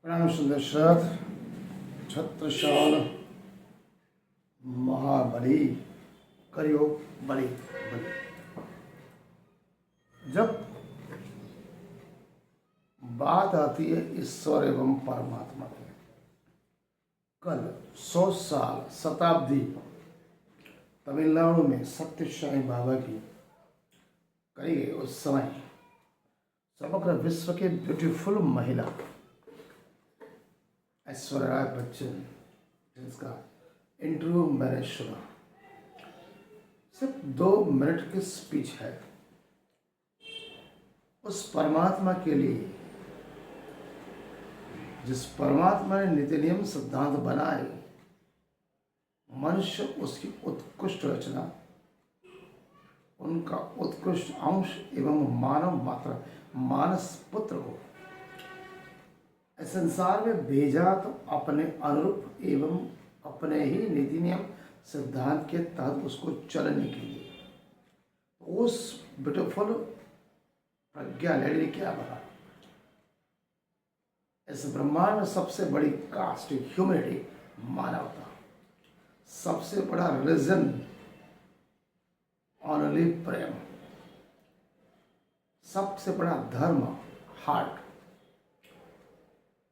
प्रणाम सुंदर शरद छत्रशाल महाबली करियो बलि बलि। जब बात आती है ईश्वर एवं परमात्मा की, कल 100 साल शताब्दी तमिलनाडु में सत्यसाई बाबा की करी गई। उस समय समग्र विश्व के ब्यूटीफुल महिला ऐश्वर्या राय बच्चन, जिसका इंटरव्यू मैंने सुना, सिर्फ 2 मिनट की स्पीच है। उस परमात्मा के लिए, जिस परमात्मा ने नीति नियम सिद्धांत बनाए, मनुष्य उसकी उत्कृष्ट रचना, उनका उत्कृष्ट अंश एवं मानव मात्र मानस पुत्र को इस संसार में भेजा, तो अपने अनुरूप एवं अपने ही नीति नियम सिद्धांत के तहत उसको चलने के लिए। उस ब्यूटीफुल प्रज्ञा लेडी ने क्या बना, इस ब्रह्मांड में सबसे बड़ी कास्ट ह्यूमैनिटी मानवता, सबसे बड़ा रिलीजन ओनली प्रेम, सबसे बड़ा धर्म हार्ट,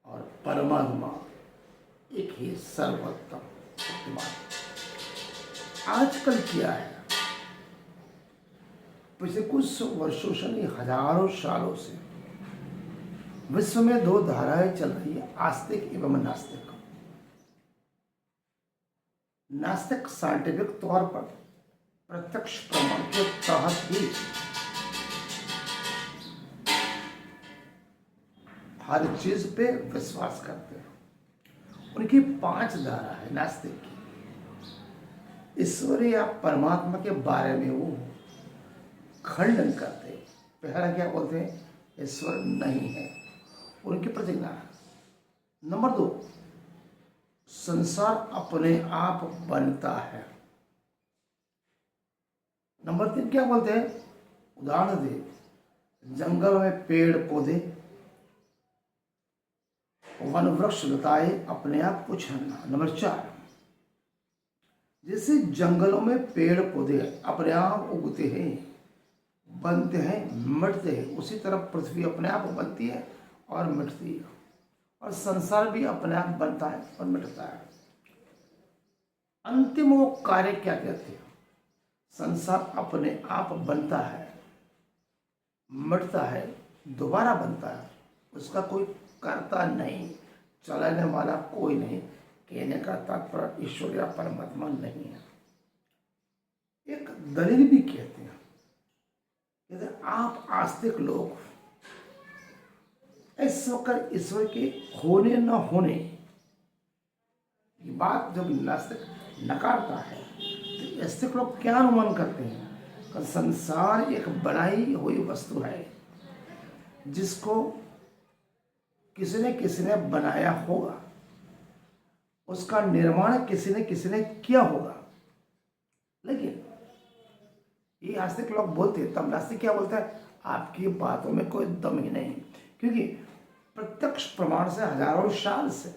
और परमात्मा एक ही सर्वोत्तम शक्तिमान। आजकल क्या है, पिछले कुछ वर्षों से नहीं, हजारों सालों से विश्व में 2 धाराएं चल रही है, आस्तिक एवं नास्तिक। नास्तिक साइंटिफिक तौर पर प्रत्यक्ष प्रमाण के तहत ही हर चीज पे विश्वास करते हैं। उनकी 5 धारा है नास्तिक की। ईश्वर या परमात्मा के बारे में वो खंडन करते हैं। पहला क्या बोलते हैं, ईश्वर नहीं है, उनकी प्रतिज्ञा। नंबर 2, संसार अपने आप बनता है। नंबर 3 क्या बोलते हैं, उदाहरण दे, जंगल में पेड़ पौधे वन वृक्ष लताए अपने आप उछलना। नंबर 4, जैसे जंगलों में पेड़ पौधे अपने आप उगते हैं, बनते हैं, मिटते हैं, उसी तरह पृथ्वी अपने आप बनती है और मिटती है, और संसार भी अपने आप बनता है और मिटता है। अंतिम वो कार्य क्या कहते हैं, संसार अपने आप बनता है, मिटता है, दोबारा बनता है, उसका कोई करता नहीं, चलाने वाला कोई नहीं। कहने का तात्पर्य ईश्वर या परमात्मा नहीं है। एक दलील भी कहते हैं, यदि आप आस्तिक लोग इस वक्त ईश्वर के होने न होने की बात जब नास्तिक नकारता है, तो आस्तिक लोग क्या अनुमान करते हैं कि संसार एक बनाई हुई वस्तु है, जिसको किसी ने बनाया होगा, उसका निर्माण किसी ने किया होगा। लेकिन ये आस्तिक लोग बोलते हैं, तब नास्तिक क्या बोलता है, आपकी बातों में कोई दम ही नहीं, क्योंकि प्रत्यक्ष प्रमाण से हजारों साल से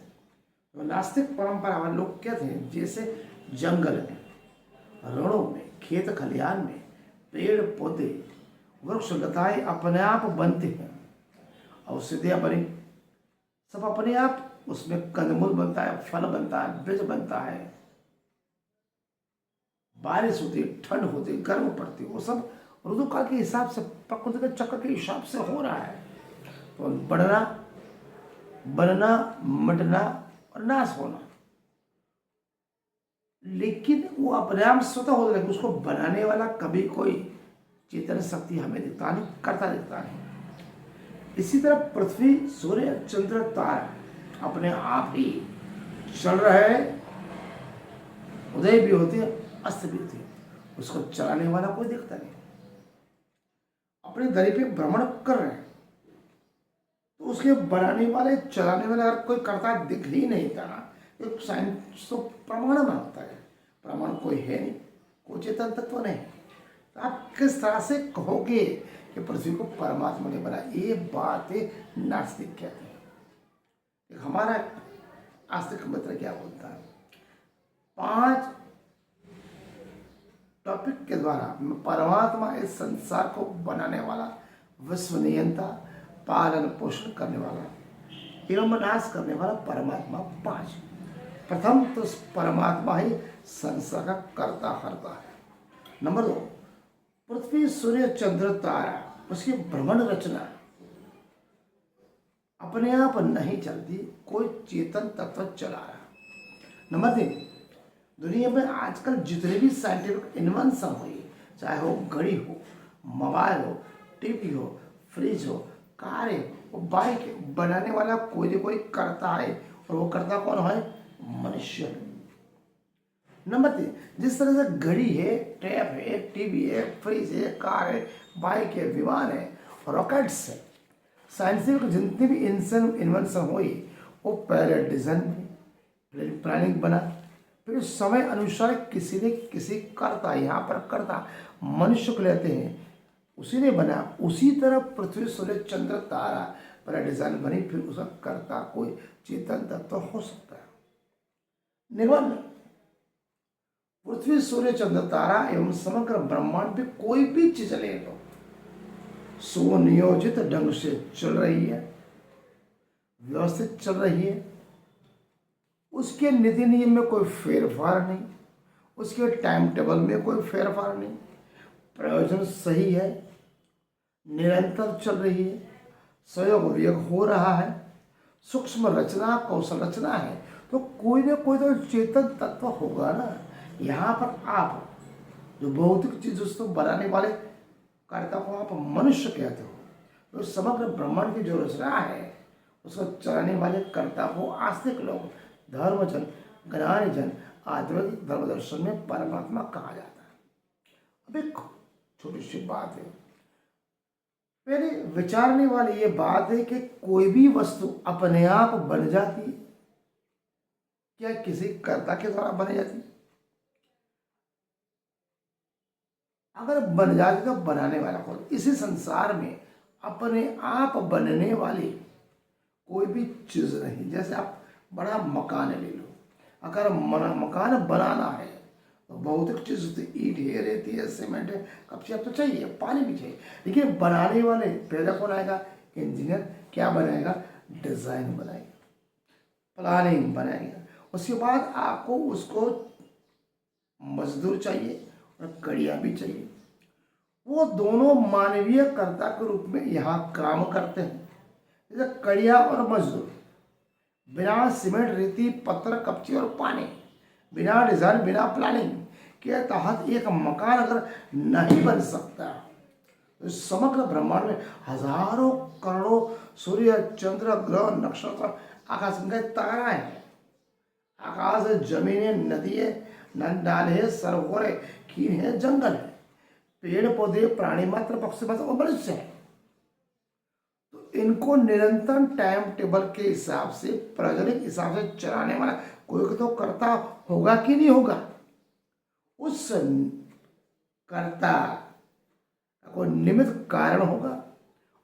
तो नास्तिक परंपरा वाले लोग कहते हैं, जैसे जंगल में, रणों में, खेत खलिहान में पेड़ पौधे वृक्ष लताएं अपने आप बनते हैं, औषधियां बनी, सब अपने आप, उसमें कंदमूल बनता है, फल बनता है, बीज बनता है, बारिश होती है, ठंड होती है, गर्म पड़ती है, वो सब ऋतुकाल के हिसाब से, प्रकृति के चक्र के हिसाब से हो रहा है। तो बढ़ना, बनना, मिटना और नाश होना, लेकिन वो अपने आप स्वतः हो रहा है, उसको बनाने वाला कभी कोई चेतन शक्ति हमें दिखता नहीं, करता दिखता नहीं। इसी तरह पृथ्वी, सूर्य, चंद्र, तारा अपने आप ही चल रहे हैं, उदय भी होते हैं, अस्त भी होते हैं, उसको चलाने वाला कोई दिखता नहीं। अपने दरी पे भ्रमण कर रहे हैं, तो उसके बनाने वाले, चलाने वाले अगर कोई करता दिख ही नहीं था, एक साइंस तो प्रमाण बनाता है, प्रमाण कोई है नहीं, कोई चेतन तत्व नहीं, तो आप किस तरह से कहोगे कि पृथ्वी को परमात्मा ने बनाया। ये बात नास्तिक कहते हैं। हमारा आस्तिक मित्र क्या बोलता है, 5 टॉपिक के द्वारा परमात्मा इस संसार को बनाने वाला, विश्व नियंता, पालन पोषण करने वाला एवं नाश करने वाला परमात्मा 5। प्रथम तो परमात्मा ही संसार का कर्ता हर्ता है। नंबर 2, पृथ्वी सूर्य चंद्र तारा उसकी भ्रमण रचना अपने आप नहीं चलती, कोई चेतन तत्व चला रहा। नंबर 3, दुनिया में आजकल जितने भी साइंटिफिक इन्वेंशन हुई, चाहे वो घड़ी हो, मोबाइल हो, टीवी हो, फ्रिज हो, कार हो, बाइक हो, बनाने वाला कोई न कोई करता है, और वो करता कौन है? मनुष्य है। नंबर 3, जिस तरह से घड़ी है, टैप है, टीवी है, फ्रिज है, कार है, बाइक है, विमान है, रॉकेट्स है, साइंटिफिक जितनी भी इन्वेंशन हुई वो पहले डिजाइन बनी, फिर प्लानिंग बना, फिर समय अनुसार किसी ने किसी करता, यहाँ पर करता मनुष्य को लेते हैं, उसी ने बना। उसी तरह पृथ्वी सूर्य चंद्र तारा पहले डिजाइन बनी, फिर उसका करता कोई चेतन तत्व हो सकता है। निबंध, पृथ्वी सूर्य चंद्र तारा एवं समग्र ब्रह्मांड में कोई भी चीज ले लो, सुनियोजित ढंग से चल रही है, व्यवस्थित चल रही है, उसके नीति नियम में कोई फेरफार नहीं, उसके टाइम टेबल में कोई फेरफार नहीं, प्रयोजन सही है, निरंतर चल रही है, सहयोग वियोग हो रहा है, सूक्ष्म रचना कौशल रचना है, तो कोई ना कोई तो चेतन तत्व होगा ना। यहाँ पर आप जो भौतिक चीज उसको बनाने वाले कर्ता को आप मनुष्य कहते हो, तो समग्र ब्रह्मांड की जो रचना है उसको चलाने वाले कर्ता को आस्तिक लोग, धर्मजन, ज्ञानीजन, आध्यात्मिक धर्म दर्शन में परमात्मा कहा जाता है। अब एक छोटी सी बात है, पहले विचारने वाली ये बात है कि कोई भी वस्तु अपने आप बन जाती है क्या किसी कर्ता के द्वारा बन जाती है? अगर बन जाती तो बनाने वाला कौन? इसी संसार में अपने आप बनने वाली कोई भी चीज नहीं। जैसे आप बड़ा मकान ले लो, अगर मकान बनाना है तो भौतिक चीज होती है, ईंट है, रेती है, सीमेंट है, कच्ची तो चाहिए, पानी भी चाहिए, लेकिन बनाने वाले पहले कौन आएगा? इंजीनियर। क्या बनाएगा? डिजाइन बनाएगा, प्लानिंग बनाएगा, उसके बाद आपको उसको मजदूर चाहिए और कड़िया भी चाहिए। वो दोनों मानवीय कर्ता के रूप में यहाँ काम करते हैं। जैसे कड़िया और मजदूर बिना सीमेंट, रेती, पत्थर, कपची और पानी, बिना डिजाइन, बिना प्लानिंग के तहत एक मकान अगर नहीं बन सकता, तो समग्र ब्रह्मांड में हजारों करोड़ों सूर्य, चंद्र, ग्रह, नक्षत्र, आकाश में तारा है, आकाश है, जमीनें, नदियाँ, नाले, सरोवर है, खीर है, जंगल है, पेड़ पौधे, प्राणी मात्र, पक्षी मात्र और मनुष्य है। तो इनको निरंतर टाइम टेबल के हिसाब से, प्रज्वलित हिसाब से चलाने वाला कोई तो कर्ता होगा कि नहीं होगा? उस कर्ता को निमित्त कारण होगा,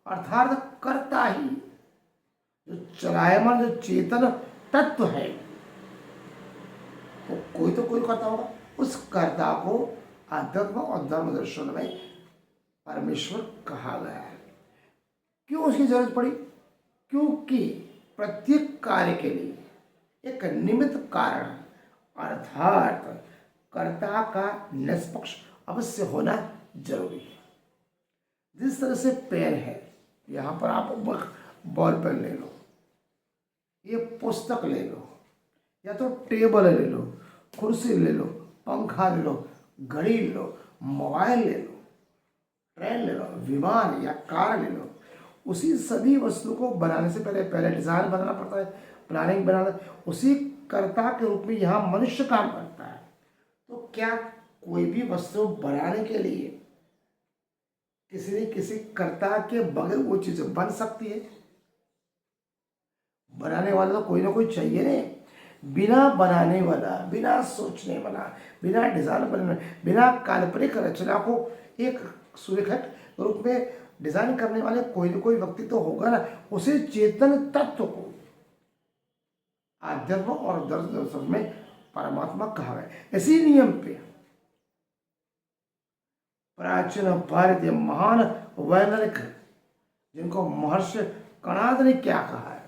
अर्थात कर्ता ही जो चलायमान, जो चेतन तत्व है, तो कोई तो कोई कर्ता होगा। उस कर्ता को अध्यात्म और धर्म दर्शन में परमेश्वर कहा गया है। क्यों उसकी जरूरत पड़ी? क्योंकि प्रत्येक कार्य के लिए एक निमित्त कारण अर्थात कर्ता का निष्पक्ष अवश्य होना जरूरी है। जिस तरह से पेन है, यहाँ पर आप बॉल पेन ले लो, ये पुस्तक ले लो, या तो टेबल ले लो, कुर्सी ले लो, पंखा ले लो, घड़ी ले लो, मोबाइल ले लो, ट्रेन ले लो, विमान या कार ले लो, उसी सभी वस्तु को बनाने से पहले डिजाइन बनाना पड़ता है, प्लानिंग बनाना, उसी कर्ता के रूप में यहाँ मनुष्य काम करता है। तो क्या कोई भी वस्तु बनाने के लिए किसी न किसी कर्ता के बगैर वो चीज बन सकती है? बनाने वाला तो कोई ना कोई चाहिए नहीं। बिना बनाने वाला, बिना सोचने वाला, बिना डिजाइन बनाने, बिना काल्पनिक रचना को एक सुरेखित रूप में डिजाइन करने वाले कोई न कोई व्यक्ति तो होगा ना। उसे चेतन तत्व को आध्यात्म और दर्शन में परमात्मा कहा गया। इसी नियम पे प्राचीन भारतीय महान वैज्ञानिक जिनको महर्षि कणाद ने क्या कहा है,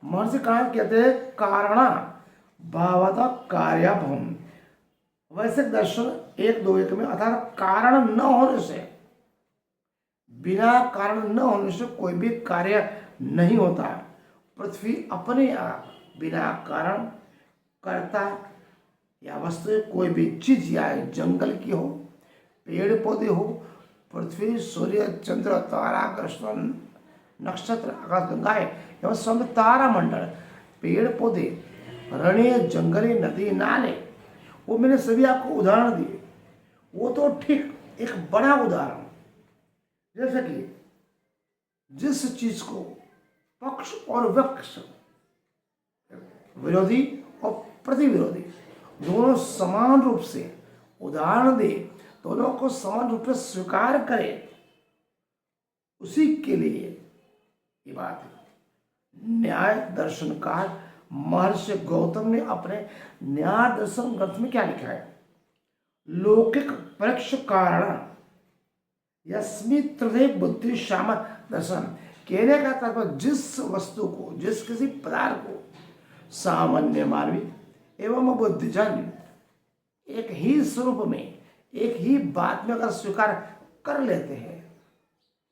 महर्षि कणाद कहते हैं कारणा भावता कार्याभम। वैसे दर्शन 1-2-1 में अर्थात कारण न होने से, बिना कारण न होने से कोई भी कार्य नहीं होता है। पृथ्वी अपने आप बिना कारण करता या वस्तु कोई भी चीज, या जंगल की हो, पेड़ पौधे हो, पृथ्वी, सूर्य, चंद्र, तारा, कृष्ण, नक्षत्र, आकाश गंगाएं एवं सब तारा मंडल, पेड़ पौधे, रणे, जंगली, नदी, नाले, वो मैंने सभी आपको उदाहरण दिए। वो तो ठीक एक बड़ा उदाहरण, जैसे कि जिस चीज को पक्ष और विपक्ष, विरोधी और प्रतिविरोधी दोनों समान रूप से उदाहरण दे, दोनों को समान रूप से स्वीकार करे, उसी के लिए ये बात है। न्याय दर्शनकार महर्षि गौतम ने अपने न्याय दर्शन ग्रंथ में क्या लिखा है, लौकिक परोक्ष कारण यस्मि त्रिदेव बुद्धि श्याम दर्शन। कहने का तात्पर्य जिस वस्तु को, जिस किसी पदार्थ को सामान्य मानवी एवं बुद्धिजन एक ही स्वरूप में, एक ही बात में अगर स्वीकार कर लेते हैं,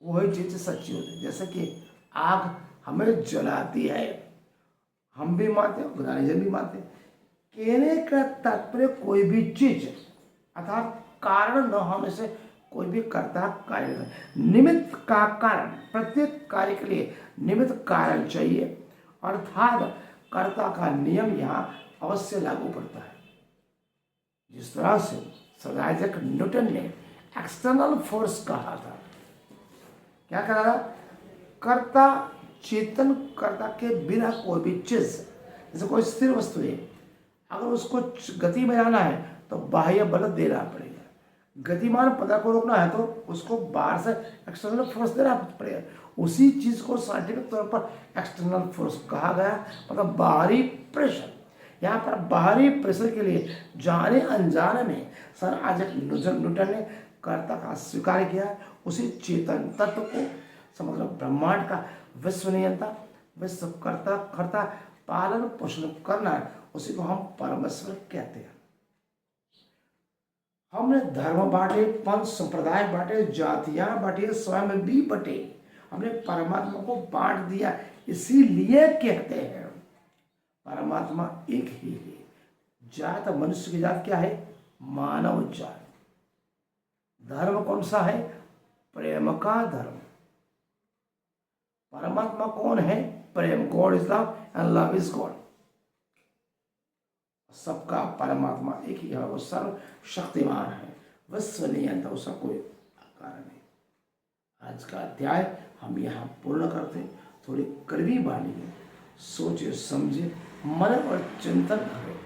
वही चीज सच्ची होती है। जैसे कि आग हमें जलाती है, हम भी मानते हैं, ज्ञानीजन भी मानते हैं। कहने का तात्पर्य कोई भी चीज अर्थात कारण न होने से कोई भी कर्ता कार्य नहीं। निमित्त का कारण, प्रत्येक कार्य के लिए निमित्त कारण चाहिए, अर्थात कर्ता का नियम यहाँ अवश्य लागू पड़ता है। जिस तरह से सर आइजैक न्यूटन ने एक्सटर्नल फोर्स कहा था, क्या कहा था, कर्ता, चेतन कर्ता के बिना कोई भी चीज, जैसे कोई स्थिर वस्तु है, अगर उसको गति में लाना है तो बाह्य बल देना पड़ेगा। गतिमान पदार्थ को रोकना है तो उसको बाहर से एक्सटर्नल फोर्स देना पड़ेगा। उसी चीज को साइंटिफिक तौर पर एक्सटर्नल फोर्स कहा गया, मतलब बाहरी प्रेशर। यहाँ पर बाहरी प्रेशर के लिए जाने अनजाने में सर आइजैक न्यूटन ने कर्ता का स्वीकार किया। उसी चेतन तत्व को मतलब ब्रह्मांड का विश्व नियंता, विश्व कर्ता, कर्ता पालन पोषण करना, उसी को हम परमेश्वर कहते हैं। हमने धर्म बांटे, पंथ संप्रदाय बांटे, जातियां बांटे, स्वयं भी बटे, हमने परमात्मा को बांट दिया। इसीलिए कहते हैं परमात्मा एक ही है। जात, मनुष्य की जात क्या है, मानव जात। धर्म कौन सा है, प्रेम का धर्म। परमात्मा कौन है, प्रेम, God is love and love is God. सबका परमात्मा एक ही है, वो सर्व शक्तिमान है, विश्व नियंता, उसका कोई कारण नहीं। आज का अध्याय हम यहाँ पूर्ण करते हैं। थोड़ी कड़वी वाणी है, सोचे समझे, मन और चिंतन करें,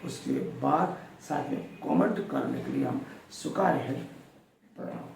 उसके बाद साथ में कमेंट करने के लिए हम स्वीकार हैं। प्रणाम।